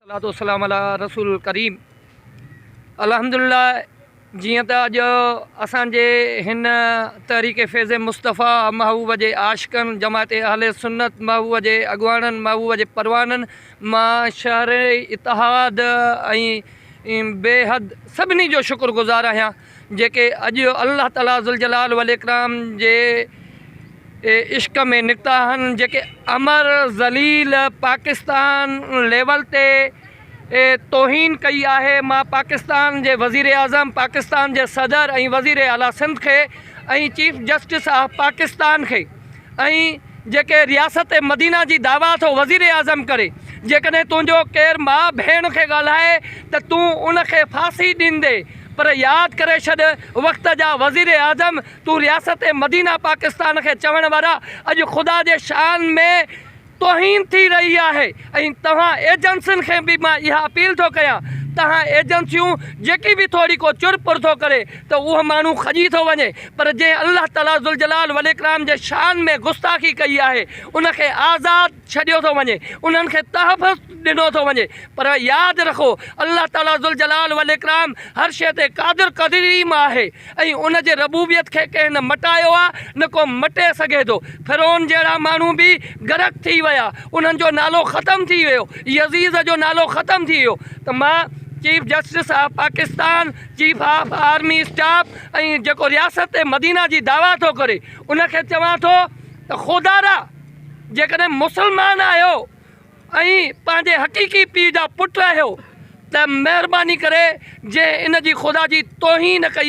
सलाम अला रसूल करीम। अल्हम्दुलिल्लाह जियां त अॼु असांजे हिन तहरीक फ़ैज़ मुस्तफ़ा महबूब जे आशिक़नि जमात अहले सुन्नत महबूब जे अॻवाणनि महबूब जे परवाननि मां शहर इतिहाद ऐं बेहद सभिनी जो शुक्रगुज़ार आहियां जेके अॼु अल्लाह ताला ज़ुल जलाल वल इकराम जे इश्क में निकिता आहिनि, जेके अमर ज़लील पाकिस्तान लेवल ते तोहीन कई आहे। मां पाकिस्तान जे वज़ीर आज़म, पाकिस्तान जे सदर ऐं वज़ीर आला सिंध खे ऐं चीफ जस्टिस ऑफ पाकिस्तान खे ऐं जेके रियासत मदीना जी दावा थो वज़ीर आज़म करे, जेकॾहिं तुंहिंजो केरु माउ भेण खे ॻाल्हाए त तूं उनखे फांसी ॾींदे, पर यादि करे छॾ वक़्त जा वज़ीर आज़म तूं रियासत मदीना पाकिस्तान खे चवण वारा अॼु ख़ुदा जे शान में तोहीन थी रही है। ऐं तव्हां एजेंसियुनि खे बि मां इहा अपील थो कयां, तव्हां एजेंसियूं जेकी बि थोरी को चुर पुर थो करे त उहो माण्हू खजी थो वञे, पर जंहिं अल्लाह ताला ज़ुल जलाल वल इकराम जे शान में गुस्ताखी कई आहे उनखे आज़ादु छॾियो थो वञे, उन्हनि खे तहफ़ुज़ ॾिनो थो वञे। पर यादि रखो अल्लाह ताला ज़ुल जलाल वल इकराम हर शइ ते क़ादिर क़दीम आहे ऐं उन जे रबूबियत खे कंहिं न मटायो आहे न को मटे सघे थो। फिरौन जहिड़ा माण्हू बि गरक थी विया, उन्हनि जो नालो ख़तमु थी वियो, यज़ीज़ जो नालो ख़तमु थी वियो। त मां chief justice of Pakistan, chief of army staff ऐं जेको रियासत मदीना जी दावा थो करे उनखे चवां थो त ख़ुदारा जेकॾहिं मुस्लमान आहियो ऐं पंहिंजे हक़ीक़ी पीउ जा पुट आहियो त महिरबानी करे जंहिं इन जी ख़ुदा जी तोहीन कई